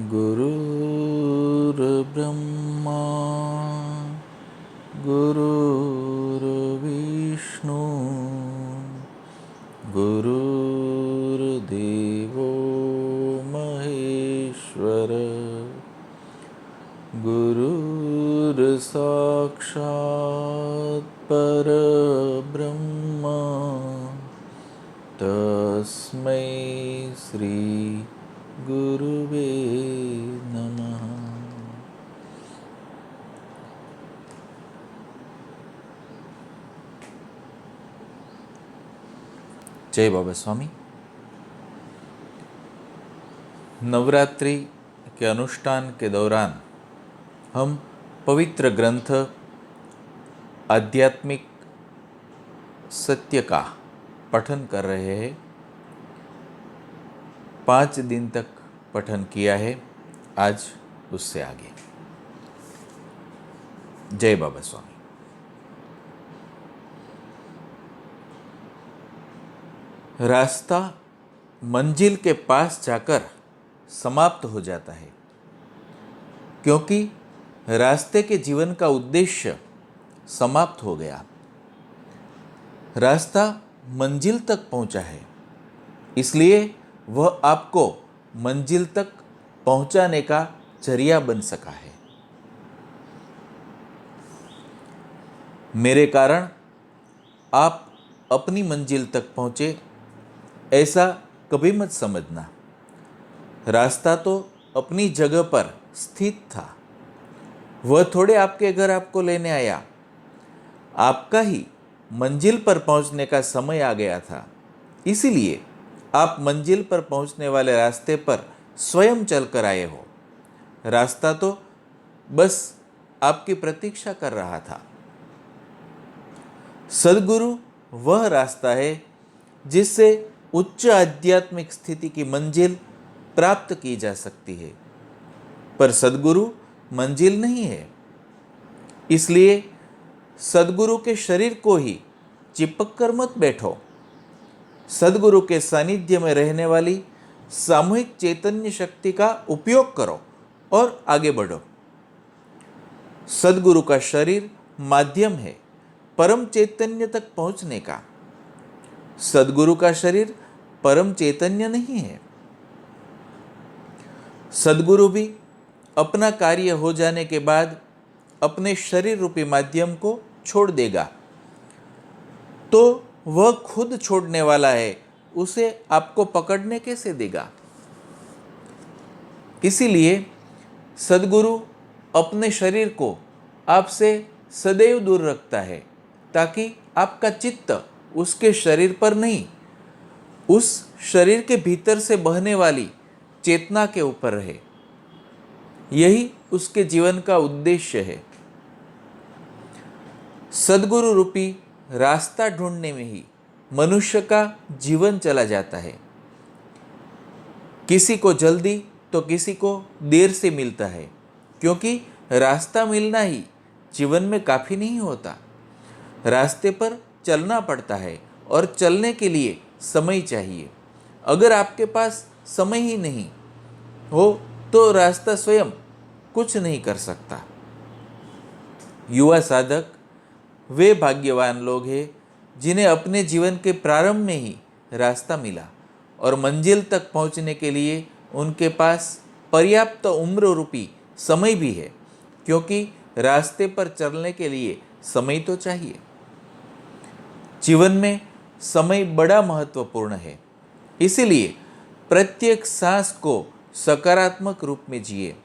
गुरुर्ब्रह्मा गुरुर्विष्णु गुरुर्देवो महेश्वर गुरुर्साक्षात् परब्रह्म तस्मै श्री गुरुवे नमः। जय बाबा स्वामी। नवरात्रि के अनुष्ठान के दौरान हम पवित्र ग्रंथ आध्यात्मिक सत्य का पठन कर रहे हैं। 5 दिन तक पठन किया है, आज उससे आगे। जय बाबा स्वामी। रास्ता मंजिल के पास जाकर समाप्त हो जाता है, क्योंकि रास्ते के जीवन का उद्देश्य समाप्त हो गया। रास्ता मंजिल तक पहुंचा है, इसलिए वह आपको मंजिल तक पहुंचाने का जरिया बन सका है। मेरे कारण आप अपनी मंजिल तक पहुंचे, ऐसा कभी मत समझना। रास्ता तो अपनी जगह पर स्थित था, वह थोड़े आपके घर आपको लेने आया। आपका ही मंजिल पर पहुंचने का समय आ गया था, इसीलिए आप मंजिल पर पहुंचने वाले रास्ते पर स्वयं चलकर आए हो। रास्ता तो बस आपकी प्रतीक्षा कर रहा था। सद्गुरु वह रास्ता है जिससे उच्च आध्यात्मिक स्थिति की मंजिल प्राप्त की जा सकती है, पर सद्गुरु मंजिल नहीं है। इसलिए सद्गुरु के शरीर को ही चिपक कर मत बैठो। सद्गुरु के सानिध्य में रहने वाली सामूहिक चैतन्य शक्ति का उपयोग करो और आगे बढ़ो। सद्गुरु का शरीर माध्यम है परम चैतन्य तक पहुंचने का। सद्गुरु का शरीर परम चैतन्य नहीं है। सद्गुरु भी अपना कार्य हो जाने के बाद अपने शरीर रूपी माध्यम को छोड़ देगा, तो वह खुद छोड़ने वाला है, उसे आपको पकड़ने कैसे देगा। इसीलिए सद्गुरु अपने शरीर को आपसे सदैव दूर रखता है, ताकि आपका चित्त उसके शरीर पर नहीं, उस शरीर के भीतर से बहने वाली चेतना के ऊपर रहे। यही उसके जीवन का उद्देश्य है। सद्गुरु रूपी रास्ता ढूंढने में ही मनुष्य का जीवन चला जाता है। किसी को जल्दी तो किसी को देर से मिलता है, क्योंकि रास्ता मिलना ही जीवन में काफ़ी नहीं होता। रास्ते पर चलना पड़ता है और चलने के लिए समय चाहिए। अगर आपके पास समय ही नहीं हो तो रास्ता स्वयं कुछ नहीं कर सकता। युवा साधक वे भाग्यवान लोग हैं जिन्हें अपने जीवन के प्रारंभ में ही रास्ता मिला और मंजिल तक पहुंचने के लिए उनके पास पर्याप्त उम्र रूपी समय भी है, क्योंकि रास्ते पर चलने के लिए समय तो चाहिए। जीवन में समय बड़ा महत्वपूर्ण है, इसीलिए प्रत्येक सांस को सकारात्मक रूप में जिए,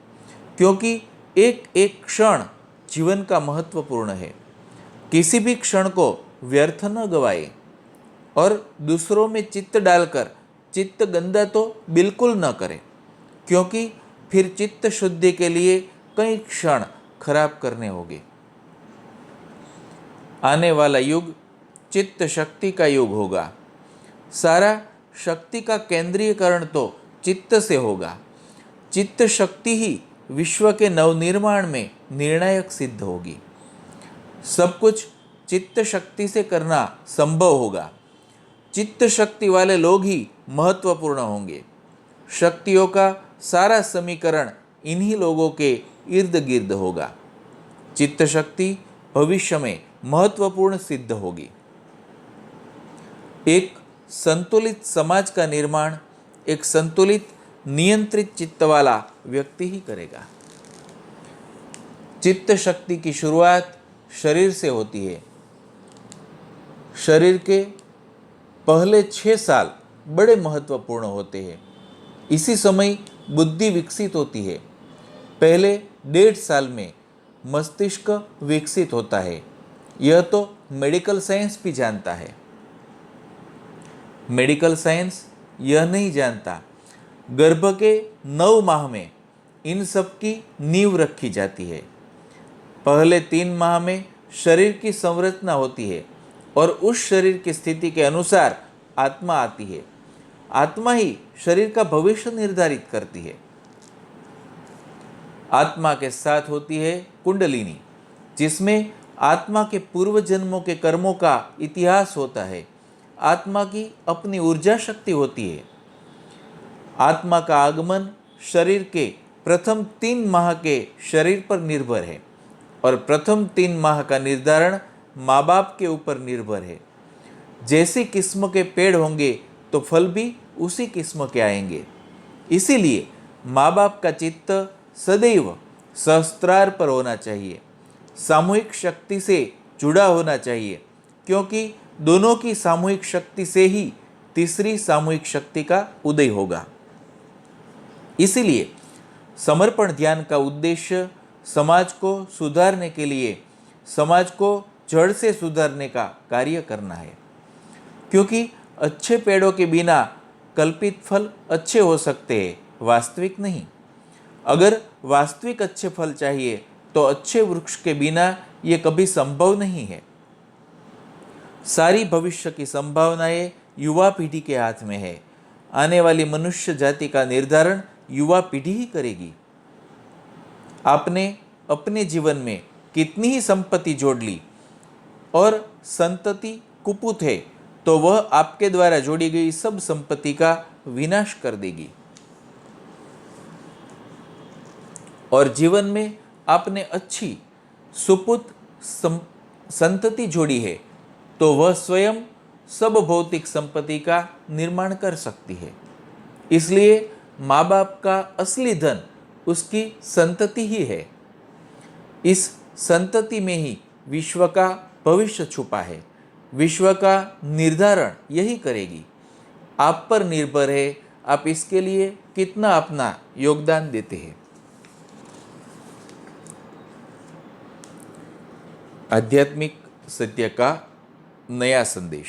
क्योंकि एक एक क्षण जीवन का महत्वपूर्ण है। किसी भी क्षण को व्यर्थ न गवाए और दूसरों में चित्त डालकर चित्त गंदा तो बिल्कुल न करें, क्योंकि फिर चित्त शुद्धि के लिए कई क्षण खराब करने होंगे। आने वाला युग चित्त शक्ति का युग होगा। सारा शक्ति का केंद्रीयकरण तो चित्त से होगा। चित्त शक्ति ही विश्व के नवनिर्माण में निर्णायक सिद्ध होगी। सब कुछ चित्त शक्ति से करना संभव होगा। चित्त शक्ति वाले लोग ही महत्वपूर्ण होंगे। शक्तियों का सारा समीकरण इन्हीं लोगों के इर्द गिर्द होगा। चित्त शक्ति भविष्य में महत्वपूर्ण सिद्ध होगी। एक संतुलित समाज का निर्माण एक संतुलित नियंत्रित चित्त वाला व्यक्ति ही करेगा। चित्त शक्ति की शुरुआत शरीर से होती है। शरीर के पहले 6 साल बड़े महत्वपूर्ण होते हैं। इसी समय बुद्धि विकसित होती है। पहले 1.5 साल में मस्तिष्क विकसित होता है। यह तो मेडिकल साइंस भी जानता है। मेडिकल साइंस यह नहीं जानता गर्भ के 9 माह में इन सब की नींव रखी जाती है। पहले 3 माह में शरीर की संरचना होती है और उस शरीर की स्थिति के अनुसार आत्मा आती है। आत्मा ही शरीर का भविष्य निर्धारित करती है। आत्मा के साथ होती है कुंडलिनी, जिसमें आत्मा के पूर्व जन्मों के कर्मों का इतिहास होता है। आत्मा की अपनी ऊर्जा शक्ति होती है। आत्मा का आगमन शरीर के प्रथम 3 माह के शरीर पर निर्भर है और प्रथम 3 माह का निर्धारण माँ बाप के ऊपर निर्भर है। जैसी किस्म के पेड़ होंगे तो फल भी उसी किस्म के आएंगे। इसीलिए माँ बाप का चित्त सदैव सहस्त्रार पर होना चाहिए, सामूहिक शक्ति से जुड़ा होना चाहिए, क्योंकि दोनों की सामूहिक शक्ति से ही तीसरी सामूहिक शक्ति का उदय होगा। इसीलिए समर्पण ध्यान का उद्देश्य समाज को सुधारने के लिए, समाज को जड़ से सुधारने का कार्य करना है। क्योंकि अच्छे पेड़ों के बिना कल्पित फल अच्छे हो सकते हैं, वास्तविक नहीं। अगर वास्तविक अच्छे फल चाहिए तो अच्छे वृक्ष के बिना ये कभी संभव नहीं है। सारी भविष्य की संभावनाएं युवा पीढ़ी के हाथ में है। आने वाली मनुष्य जाति का निर्धारण युवा पीढ़ी ही करेगी। आपने अपने जीवन में कितनी ही संपत्ति जोड़ ली और संतति कुपुत है तो वह आपके द्वारा जोड़ी गई सब संपत्ति का विनाश कर देगी। और जीवन में आपने अच्छी सुपुत संतति जोड़ी है तो वह स्वयं सब भौतिक संपत्ति का निर्माण कर सकती है। इसलिए माँ बाप का असली धन उसकी संतति ही है। इस संतति में ही विश्व का भविष्य छुपा है। विश्व का निर्धारण यही करेगी। आप पर निर्भर है आप इसके लिए कितना अपना योगदान देते हैं। आध्यात्मिक सत्य का नया संदेश,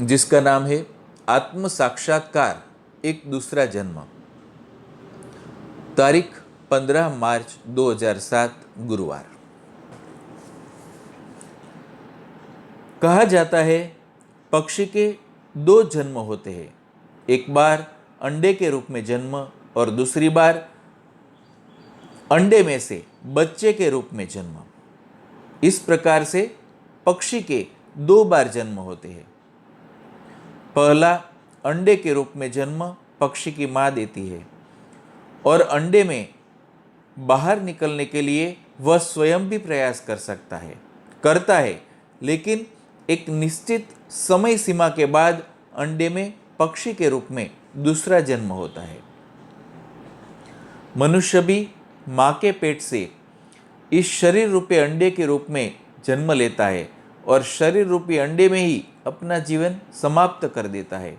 जिसका नाम है आत्म साक्षात्कार एक दूसरा जन्म। तारीख 15 मार्च 2007 गुरुवार। कहा जाता है पक्षी के 2 जन्म होते हैं, एक बार अंडे के रूप में जन्म और दूसरी बार अंडे में से बच्चे के रूप में जन्म। इस प्रकार से पक्षी के 2 बार जन्म होते हैं। पहला अंडे के रूप में जन्म पक्षी की माँ देती है और अंडे में बाहर निकलने के लिए वह स्वयं भी प्रयास करता है, लेकिन एक निश्चित समय सीमा के बाद अंडे में पक्षी के रूप में दूसरा जन्म होता है। मनुष्य भी माँ के पेट से इस शरीर रूपी अंडे के रूप में जन्म लेता है और शरीर रूपी अंडे में ही अपना जीवन समाप्त कर देता है।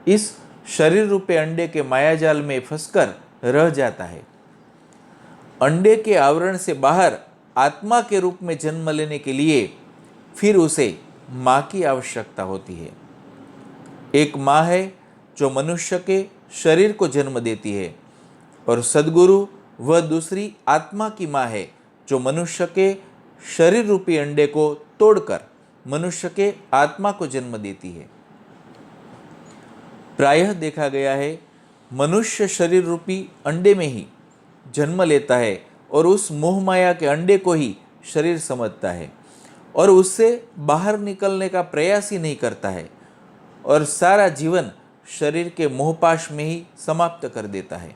इस शरीर रूपी अंडे के मायाजाल में फंसकर रह जाता है। अंडे के आवरण से बाहर आत्मा के रूप में जन्म लेने के लिए फिर उसे माँ की आवश्यकता होती है। एक माँ है जो मनुष्य के शरीर को जन्म देती है और सद्गुरु वह दूसरी आत्मा की माँ है जो मनुष्य के शरीर रूपी अंडे को तोड़कर मनुष्य के आत्मा को जन्म देती है। प्रायः देखा गया है मनुष्य शरीर रूपी अंडे में ही जन्म लेता है और उस मोह माया के अंडे को ही शरीर समझता है और उससे बाहर निकलने का प्रयास ही नहीं करता है और सारा जीवन शरीर के मोहपाश में ही समाप्त कर देता है।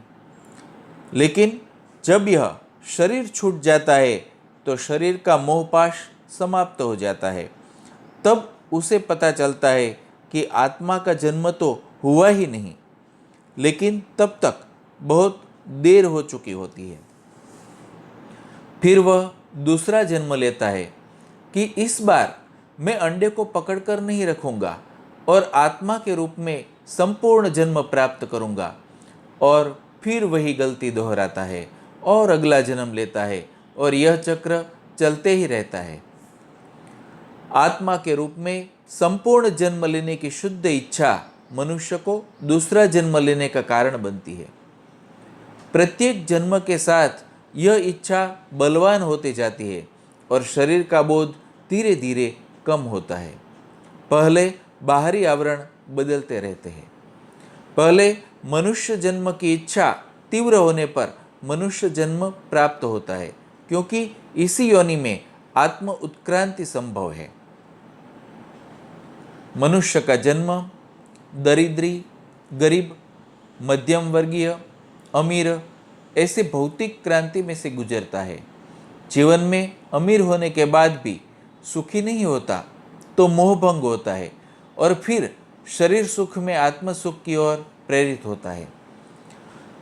लेकिन जब यह शरीर छूट जाता है तो शरीर का मोहपाश समाप्त हो जाता है। तब उसे पता चलता है कि आत्मा का जन्म तो हुआ ही नहीं, लेकिन तब तक बहुत देर हो चुकी होती है। फिर वह दूसरा जन्म लेता है कि इस बार मैं अंडे को पकड़कर नहीं रखूंगा और आत्मा के रूप में संपूर्ण जन्म प्राप्त करूंगा, और फिर वही गलती दोहराता है और अगला जन्म लेता है और यह चक्र चलते ही रहता है। आत्मा के रूप में संपूर्ण जन्म लेने की शुद्ध इच्छा मनुष्य को दूसरा जन्म लेने का कारण बनती है। प्रत्येक जन्म के साथ यह इच्छा बलवान होती जाती है और शरीर का बोध धीरे धीरे कम होता है। पहले बाहरी आवरण बदलते रहते हैं। पहले मनुष्य जन्म की इच्छा तीव्र होने पर मनुष्य जन्म प्राप्त होता है, क्योंकि इसी योनि में आत्म उत्क्रांति संभव है। मनुष्य का जन्म दरिद्री, गरीब, मध्यम वर्गीय, अमीर ऐसे भौतिक क्रांति में से गुजरता है। जीवन में अमीर होने के बाद भी सुखी नहीं होता तो मोहभंग होता है और फिर शरीर सुख में आत्म सुख की ओर प्रेरित होता है।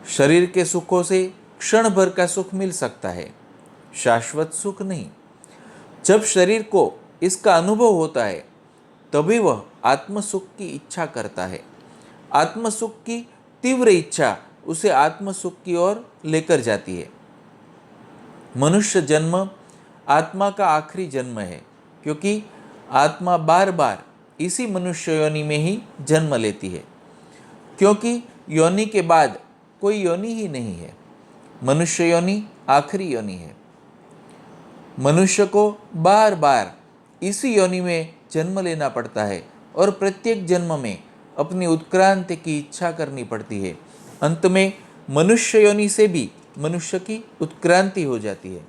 शरीर के सुखों से क्षण भर का सुख मिल सकता है, शाश्वत सुख नहीं। जब शरीर को इसका अनुभव होता है तभी वह आत्म सुख की इच्छा करता है। आत्म सुख की तीव्र इच्छा उसे आत्म सुख की ओर लेकर जाती है। मनुष्य जन्म आत्मा का आखिरी जन्म है, क्योंकि आत्मा बार बार इसी मनुष्य योनि में ही जन्म लेती है, क्योंकि योनि के बाद कोई योनि ही नहीं है। मनुष्य योनि आखिरी योनि है। मनुष्य को बार बार इसी योनि में जन्म लेना पड़ता है और प्रत्येक जन्म में अपनी उत्क्रांति की इच्छा करनी पड़ती है। अंत में मनुष्य योनि से भी मनुष्य की उत्क्रांति हो जाती है।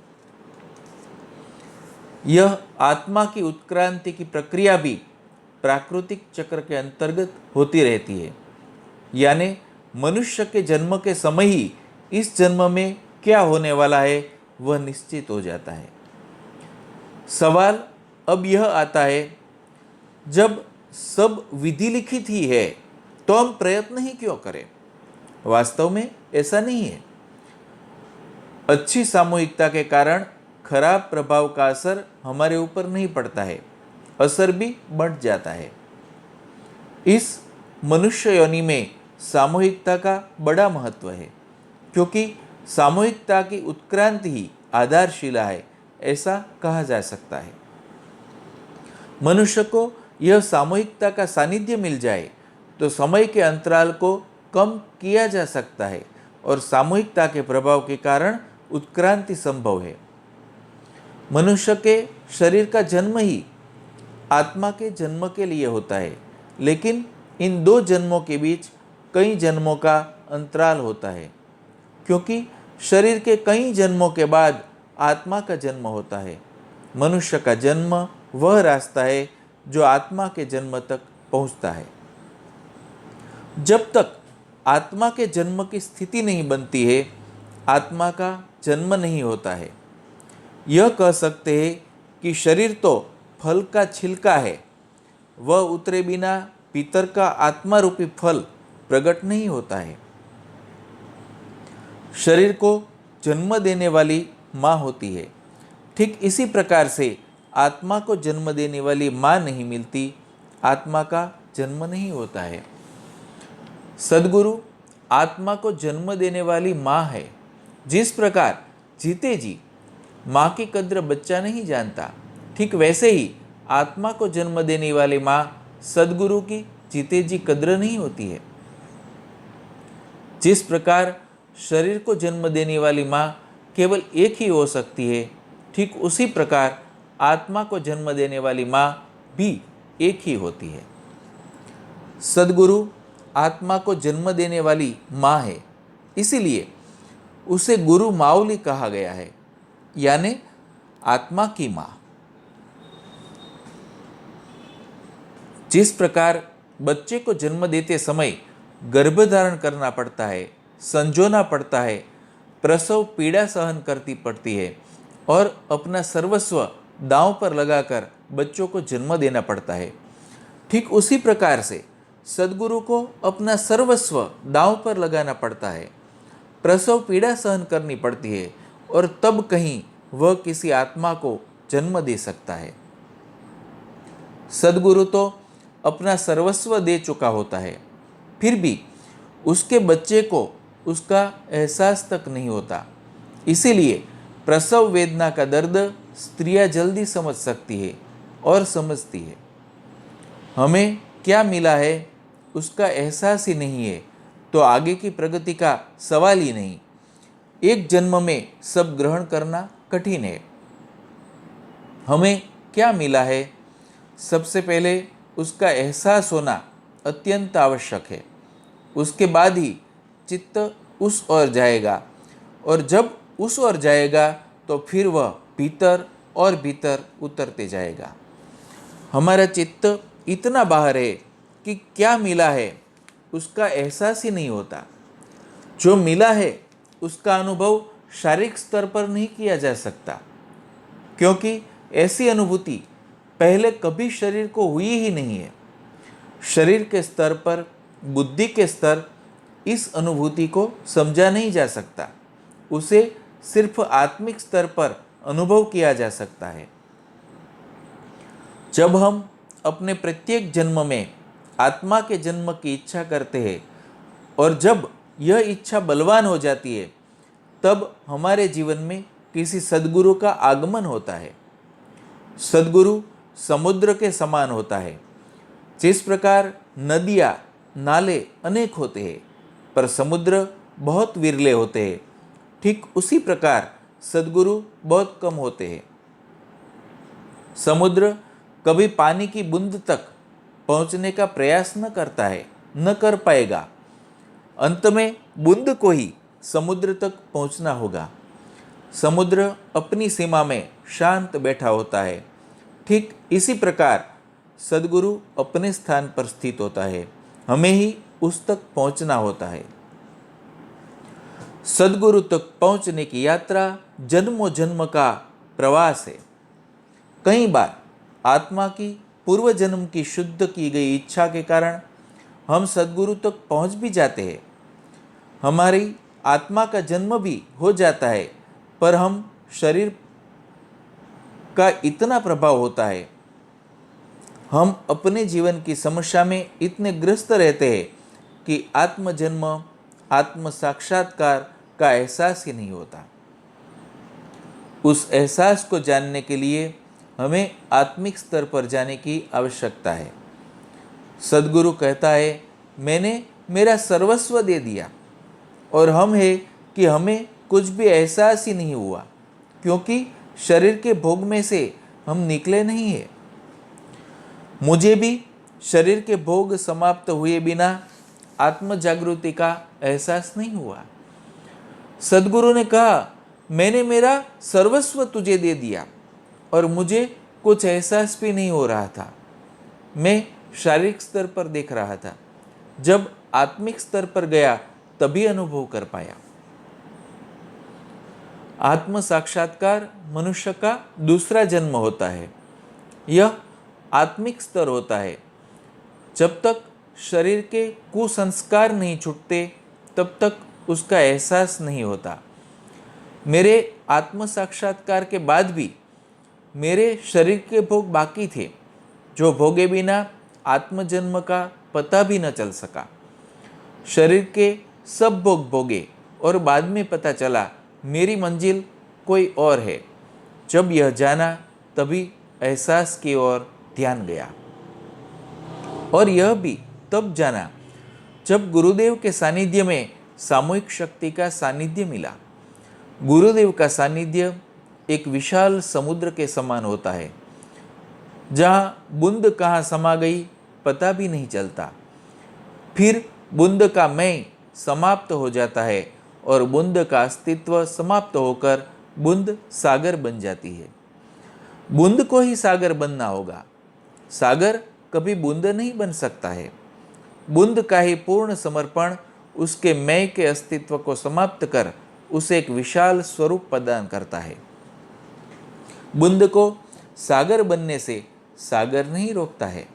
यह आत्मा की उत्क्रांति की प्रक्रिया भी प्राकृतिक चक्र के अंतर्गत होती रहती है, यानी मनुष्य के जन्म के समय ही इस जन्म में क्या होने वाला है वह निश्चित हो जाता है। सवाल अब यह आता है, जब सब विधि लिखित ही है तो हम प्रयत्न ही क्यों करें? वास्तव में ऐसा नहीं है। अच्छी सामूहिकता के कारण खराब प्रभाव का असर हमारे ऊपर नहीं पड़ता है, असर भी बढ़ जाता है। इस मनुष्य योनि में सामूहिकता का बड़ा महत्व है, क्योंकि सामूहिकता की उत्क्रांति ही आधारशिला है, ऐसा कहा जा सकता है। मनुष्य को यह सामूहिकता का सानिध्य मिल जाए तो समय के अंतराल को कम किया जा सकता है और सामूहिकता के प्रभाव के कारण उत्क्रांति संभव है। मनुष्य के शरीर का जन्म ही आत्मा के जन्म के लिए होता है, लेकिन इन दो जन्मों के बीच कई जन्मों का अंतराल होता है, क्योंकि शरीर के कई जन्मों के बाद आत्मा का जन्म होता है। मनुष्य का जन्म वह रास्ता है जो आत्मा के जन्म तक पहुंचता है। जब तक आत्मा के जन्म की स्थिति नहीं बनती है, आत्मा का जन्म नहीं होता है। यह कह सकते हैं कि शरीर तो फल का छिलका है, वह उतरे बिना भीतर का आत्मा रूपी फल प्रकट नहीं होता है। शरीर को जन्म देने वाली माँ होती है, ठीक इसी प्रकार से आत्मा को जन्म देने वाली माँ नहीं मिलती, आत्मा का जन्म नहीं होता है। सद्गुरु आत्मा को जन्म देने वाली माँ है। जिस प्रकार जीते जी माँ की कद्र बच्चा नहीं जानता, ठीक वैसे ही आत्मा को जन्म देने वाली माँ सद्गुरु की जीते जी कद्र नहीं होती है। जिस प्रकार शरीर को जन्म देने वाली माँ केवल एक ही हो सकती है, ठीक उसी प्रकार आत्मा को जन्म देने वाली माँ भी एक ही होती है। सद्गुरु आत्मा को जन्म देने वाली माँ है, इसीलिए उसे गुरु माउली कहा गया है, यानी आत्मा की माँ। जिस प्रकार बच्चे को जन्म देते समय गर्भधारण करना पड़ता है, संजोना पड़ता है, प्रसव पीड़ा सहन करती पड़ती है और अपना सर्वस्व दांव पर लगाकर बच्चों को जन्म देना पड़ता है। ठीक उसी प्रकार से सद्गुरु को अपना सर्वस्व दांव पर लगाना पड़ता है, प्रसव पीड़ा सहन करनी पड़ती है और तब कहीं वह किसी आत्मा को जन्म दे सकता है। सद्गुरु तो अपना सर्वस्व दे चुका होता है, फिर भी उसके बच्चे को उसका एहसास तक नहीं होता। इसीलिए प्रसव वेदना का दर्द स्त्रियां जल्दी समझ सकती है और समझती है। हमें क्या मिला है उसका एहसास ही नहीं है तो आगे की प्रगति का सवाल ही नहीं। एक जन्म में सब ग्रहण करना कठिन है। हमें क्या मिला है, सबसे पहले उसका एहसास होना अत्यंत आवश्यक है। उसके बाद ही चित्त उस ओर जाएगा और जब उस ओर जाएगा तो फिर वह भीतर और भीतर उतरते जाएगा। हमारा चित्त इतना बाहर है कि क्या मिला है उसका एहसास ही नहीं होता। जो मिला है उसका अनुभव शारीरिक स्तर पर नहीं किया जा सकता, क्योंकि ऐसी अनुभूति पहले कभी शरीर को हुई ही नहीं है। शरीर के स्तर पर, बुद्धि के स्तर इस अनुभूति को समझा नहीं जा सकता। उसे सिर्फ आत्मिक स्तर पर अनुभव किया जा सकता है। जब हम अपने प्रत्येक जन्म में आत्मा के जन्म की इच्छा करते हैं और जब यह इच्छा बलवान हो जाती है, तब हमारे जीवन में किसी सद्गुरु का आगमन होता है। सद्गुरु समुद्र के समान होता है। जिस प्रकार नदियाँ, नाले अनेक होते हैं पर समुद्र बहुत विरले होते हैं, ठीक उसी प्रकार सद्गुरु बहुत कम होते हैं। समुद्र कभी पानी की बूंद तक पहुंचने का प्रयास न करता है, न कर पाएगा। अंत में बूंद को ही समुद्र तक पहुंचना होगा। समुद्र अपनी सीमा में शांत बैठा होता है। ठीक इसी प्रकार सद्गुरु अपने स्थान पर स्थित होता है, हमें ही उस तक पहुंचना होता है। सद्गुरु तक पहुंचने की यात्रा जन्मों जन्म का प्रवास है। कई बार आत्मा की पूर्व जन्म की शुद्ध की गई इच्छा के कारण हम सद्गुरु तक पहुंच भी जाते हैं। हमारी आत्मा का जन्म भी हो जाता है, पर हम शरीर का इतना प्रभाव होता है, हम अपने जीवन की समस्या में इतने ग्रस्त रहते हैं कि आत्मजन्म, आत्म साक्षात्कार का एहसास ही नहीं होता। उस एहसास को जानने के लिए हमें आत्मिक स्तर पर जाने की आवश्यकता है। सद्गुरु कहता है, मैंने मेरा सर्वस्व दे दिया, और हम है कि हमें कुछ भी एहसास ही नहीं हुआ, क्योंकि शरीर के भोग में से हम निकले नहीं हैं। मुझे भी शरीर के भोग समाप्त हुए बिना आत्म जागृति का एहसास नहीं हुआ। सद्गुरु ने कहा, मैंने मेरा सर्वस्व तुझे दे दिया और मुझे कुछ एहसास भी नहीं हो रहा था। मैं शारीरिक स्तर पर देख रहा था, जब आत्मिक स्तर पर गया तभी अनुभव कर पाया। आत्म साक्षात्कार मनुष्य का दूसरा जन्म होता है। यह आत्मिक स्तर होता है। जब तक शरीर के कुसंस्कार नहीं छूटते तब तक उसका एहसास नहीं होता। मेरे आत्म साक्षात्कार के बाद भी मेरे शरीर के भोग बाकी थे, जो भोगे बिना आत्मजन्म का पता भी न चल सका। शरीर के सब भोग भोगे और बाद में पता चला मेरी मंजिल कोई और है। जब यह जाना तभी एहसास की ओर ध्यान गया, और यह भी तब जाना जब गुरुदेव के सानिध्य में सामूहिक शक्ति का सानिध्य मिला। गुरुदेव का सानिध्य एक विशाल समुद्र के समान होता है, जहाँ बूंद कहाँ समा गई पता भी नहीं चलता। फिर बूंद का मैं समाप्त हो जाता है और बूंद का अस्तित्व समाप्त होकर बूंद सागर बन जाती है। बूंद को ही सागर बनना होगा। सागर कभी बूंद नहीं बन सकता है। बुंद का ही पूर्ण समर्पण उसके मैं के अस्तित्व को समाप्त कर उसे एक विशाल स्वरूप प्रदान करता है। बुंद को सागर बनने से सागर नहीं रोकता है।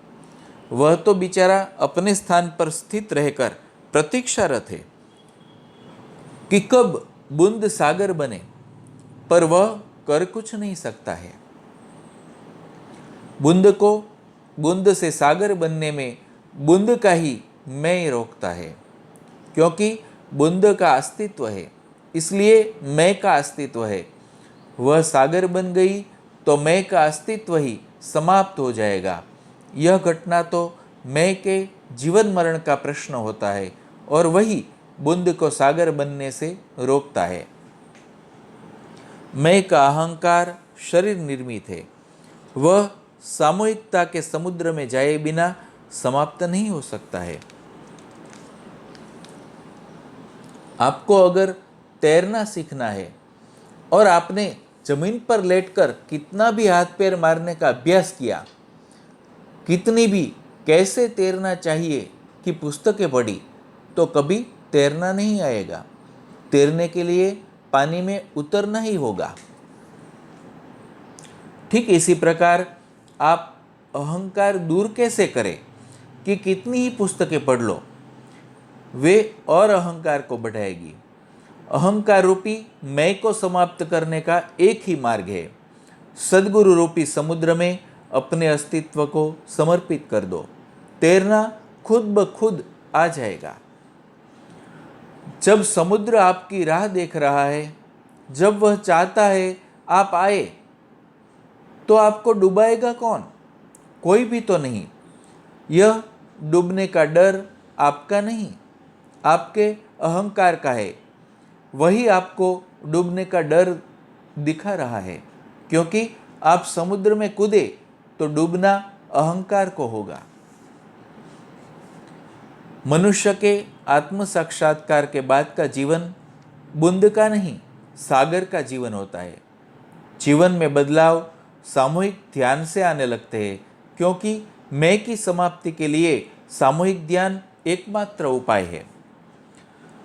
वह तो बेचारा अपने स्थान पर स्थित रहकर प्रतीक्षारत है कि कब बूंद सागर बने, पर वह कर कुछ नहीं सकता है। बूंद को बूंद से सागर बनने में बूंद का ही मैं रोकता है, क्योंकि बूंद का अस्तित्व है, इसलिए मैं का अस्तित्व है। वह सागर बन गई तो मैं का अस्तित्व ही समाप्त हो जाएगा। यह घटना तो मैं के जीवन मरण का प्रश्न होता है और वही बूंद को सागर बनने से रोकता है। मैं का अहंकार शरीर निर्मित है। वह सामूहिकता के समुद्र में जाए बिना समाप्त नहीं हो सकता है। आपको अगर तैरना सीखना है और आपने जमीन पर लेटकर कितना भी हाथ पैर मारने का अभ्यास किया, कितनी भी कैसे तैरना चाहिए कि पुस्तकें पढ़ी, तो कभी तैरना नहीं आएगा। तैरने के लिए पानी में उतरना ही होगा। ठीक इसी प्रकार आप अहंकार दूर कैसे करें कि कितनी ही पुस्तकें पढ़ लो, वे और अहंकार को बढ़ाएगी। अहंकार रूपी मैं को समाप्त करने का एक ही मार्ग है। सद्गुरु रूपी समुद्र में अपने अस्तित्व को समर्पित कर दो। तैरना खुद ब खुद आ जाएगा। जब समुद्र आपकी राह देख रहा है, जब वह चाहता है आप आए, तो आपको डुबाएगा कौन? कोई भी तो नहीं। यह डूबने का डर आपका नहीं, आपके अहंकार का है। वही आपको डूबने का डर दिखा रहा है, क्योंकि आप समुद्र में कूदे तो डूबना अहंकार को होगा। मनुष्य के आत्म साक्षात्कार के बाद का जीवन बूंद का नहीं, सागर का जीवन होता है। जीवन में बदलाव सामूहिक ध्यान से आने लगते हैं, क्योंकि मैं की समाप्ति के लिए सामूहिक ध्यान एकमात्र उपाय है।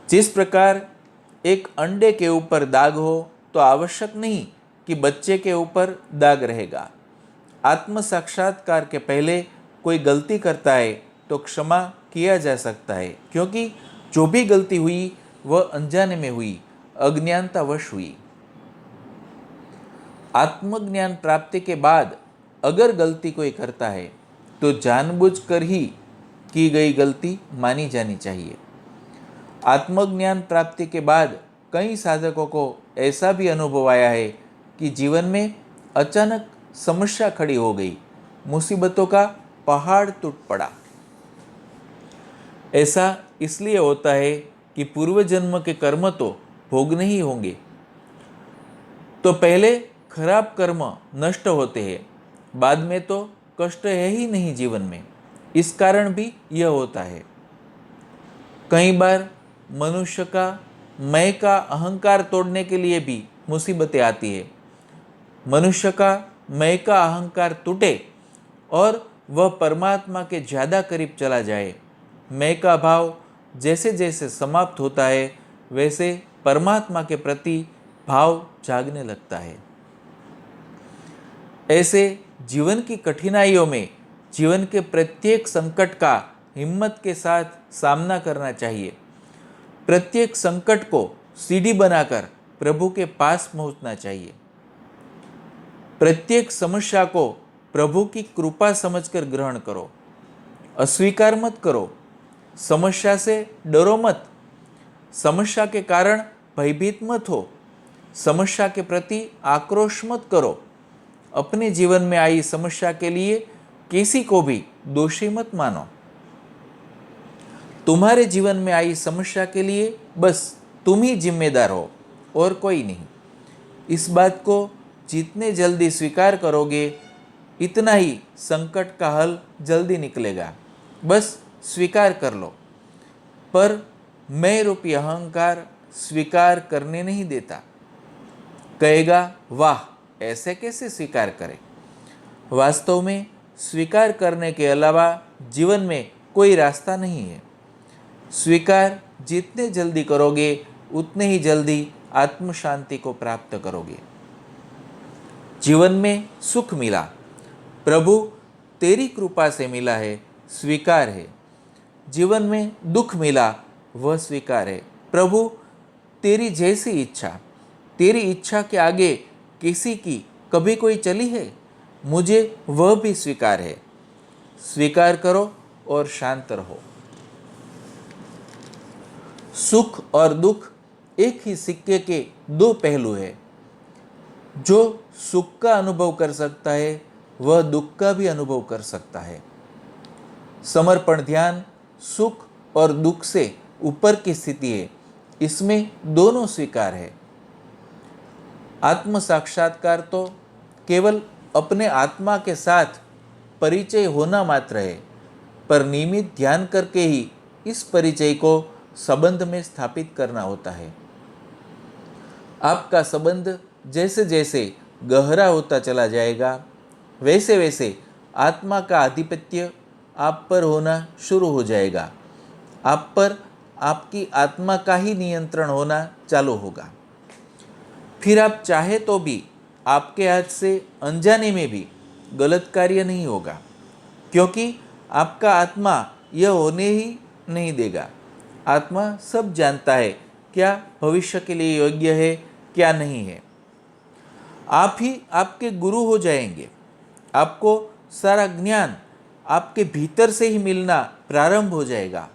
जिस प्रकार एक अंडे के ऊपर दाग हो तो आवश्यक नहीं कि बच्चे के ऊपर दाग रहेगा। आत्म साक्षात्कार के पहले कोई गलती करता है तो क्षमा किया जा सकता है, क्योंकि जो भी गलती हुई वह अनजाने में हुई, अज्ञानतावश हुई। आत्मज्ञान प्राप्ति के बाद अगर गलती कोई करता है तो जानबूझकर ही की गई गलती मानी जानी चाहिए। आत्मज्ञान प्राप्ति के बाद कई साधकों को ऐसा भी अनुभव आया है कि जीवन में अचानक समस्या खड़ी हो गई, मुसीबतों का पहाड़ टूट पड़ा। ऐसा इसलिए होता है कि पूर्व जन्म के कर्म तो भोगने ही होंगे, तो पहले खराब कर्म नष्ट होते हैं, बाद में तो कष्ट है ही नहीं जीवन में। इस कारण भी यह होता है। कई बार मनुष्य का मैं का अहंकार तोड़ने के लिए भी मुसीबतें आती है। मनुष्य का मैं का अहंकार टूटे और वह परमात्मा के ज़्यादा करीब चला जाए। मैं का भाव जैसे जैसे समाप्त होता है, वैसे परमात्मा के प्रति भाव जागने लगता है। ऐसे जीवन की कठिनाइयों में जीवन के प्रत्येक संकट का हिम्मत के साथ सामना करना चाहिए। प्रत्येक संकट को सीढ़ी बनाकर प्रभु के पास पहुंचना चाहिए। प्रत्येक समस्या को प्रभु की कृपा समझकर ग्रहण करो। अस्वीकार मत करो। समस्या से डरो मत। समस्या के कारण भयभीत मत हो। समस्या के प्रति आक्रोश मत करो। अपने जीवन में आई समस्या के लिए किसी को भी दोषी मत मानो। तुम्हारे जीवन में आई समस्या के लिए बस तुम ही जिम्मेदार हो और कोई नहीं। इस बात को जितने जल्दी स्वीकार करोगे, इतना ही संकट का हल जल्दी निकलेगा। बस स्वीकार कर लो। पर मैं रूपी अहंकार स्वीकार करने नहीं देता। कहेगा, वाह, ऐसे कैसे स्वीकार करें। वास्तव में स्वीकार करने के अलावा जीवन में कोई रास्ता नहीं है। स्वीकार जितने जल्दी करोगे उतने ही जल्दी आत्म शांति को प्राप्त करोगे। जीवन में सुख मिला, प्रभु तेरी कृपा से मिला है, स्वीकार है। जीवन में दुख मिला, वह स्वीकार है, प्रभु तेरी जैसी इच्छा, तेरी इच्छा के आगे किसी की कभी कोई चली है, मुझे वह भी स्वीकार है। स्वीकार करो और शांत रहो। सुख और दुख एक ही सिक्के के दो पहलू है। जो सुख का अनुभव कर सकता है वह दुख का भी अनुभव कर सकता है। समर्पण ध्यान सुख और दुख से ऊपर की स्थिति है, इसमें दोनों स्वीकार है। आत्म साक्षात्कार तो केवल अपने आत्मा के साथ परिचय होना मात्र है, पर नियमित ध्यान करके ही इस परिचय को संबंध में स्थापित करना होता है। आपका संबंध जैसे जैसे गहरा होता चला जाएगा, वैसे वैसे आत्मा का आधिपत्य आप पर होना शुरू हो जाएगा। आप पर आपकी आत्मा का ही नियंत्रण होना चालू होगा। फिर आप चाहे तो भी आपके हाथ से अनजाने में भी गलत कार्य नहीं होगा, क्योंकि आपका आत्मा यह होने ही नहीं देगा। आत्मा सब जानता है, क्या भविष्य के लिए योग्य है, क्या नहीं है। आप ही आपके गुरु हो जाएंगे। आपको सारा ज्ञान आपके भीतर से ही मिलना प्रारंभ हो जाएगा।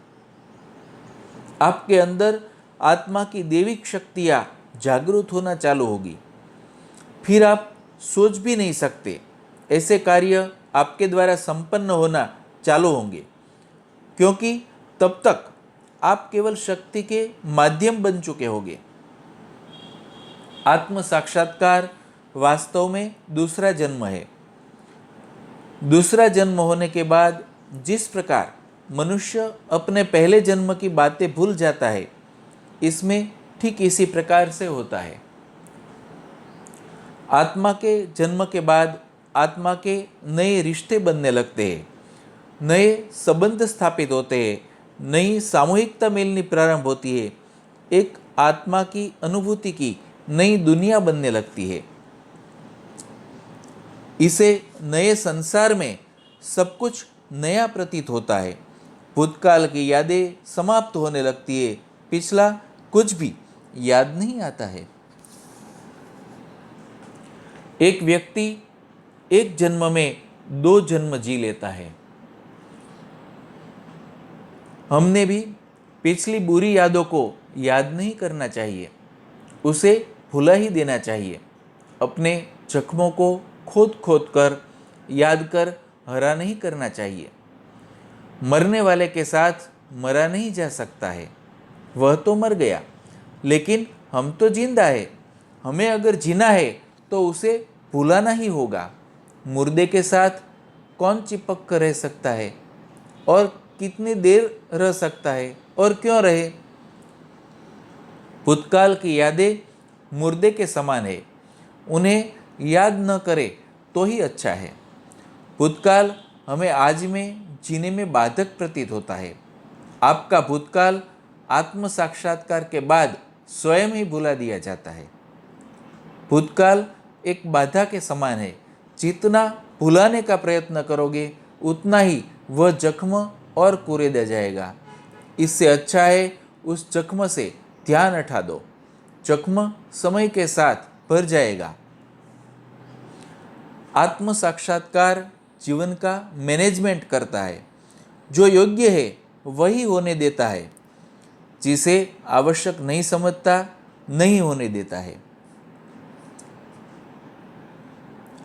आपके अंदर आत्मा की दैविक शक्तियाँ जागृत होना चालू होगी। फिर आप सोच भी नहीं सकते ऐसे कार्य आपके द्वारा संपन्न होना चालू होंगे, क्योंकि तब तक आप केवल शक्ति के माध्यम बन चुके होंगे। आत्म साक्षात्कार वास्तव में दूसरा जन्म है। दूसरा जन्म होने के बाद जिस प्रकार मनुष्य अपने पहले जन्म की बातें भूल जाता है, इसमें ठीक इसी प्रकार से होता है। आत्मा के जन्म के बाद आत्मा के नए रिश्ते बनने लगते हैं, नए संबंध स्थापित होते हैं, नई सामूहिकता मिलनी प्रारंभ होती है। एक आत्मा की अनुभूति की नई दुनिया बनने लगती है। इसे नए संसार में सब कुछ नया प्रतीत होता है। भूतकाल की यादें समाप्त होने लगती है, पिछला कुछ भी याद नहीं आता है। एक व्यक्ति एक जन्म में 2 जन्म जी लेता है। हमने भी पिछली बुरी यादों को याद नहीं करना चाहिए, उसे भुला ही देना चाहिए। अपने जख्मों को खोद खोद कर याद कर हरा नहीं करना चाहिए। मरने वाले के साथ मरा नहीं जा सकता है, वह तो मर गया, लेकिन हम तो जिंदा है। हमें अगर जीना है तो उसे भुलाना ही होगा। मुर्दे के साथ कौन चिपक कर रह सकता है, और कितनी देर रह सकता है, और क्यों रहे। भूतकाल की यादें मुर्दे के समान है, उन्हें याद न करे तो ही अच्छा है। भूतकाल हमें आज में जीने में बाधक प्रतीत होता है। आपका भूतकाल आत्म साक्षात्कार के बाद स्वयं ही भुला दिया जाता है। भूतकाल एक बाधा के समान है, जितना भुलाने का प्रयत्न करोगे उतना ही वह जख्म और कुरेदा जाएगा। इससे अच्छा है उस जख्म से ध्यान हटा दो, जख्म समय के साथ भर जाएगा। आत्म साक्षात्कार जीवन का मैनेजमेंट करता है। जो योग्य है वही होने देता है, जिसे आवश्यक नहीं समझता नहीं होने देता है।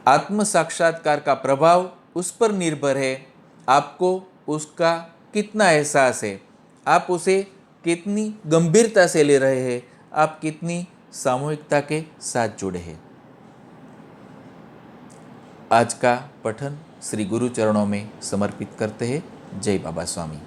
आत्म साक्षात्कार का प्रभाव उस पर निर्भर है, आपको उसका कितना एहसास है, आप उसे कितनी गंभीरता से ले रहे हैं, आप कितनी सामूहिकता के साथ जुड़े हैं। आज का पठन श्री गुरु चरणों में समर्पित करते हैं। जय बाबा स्वामी।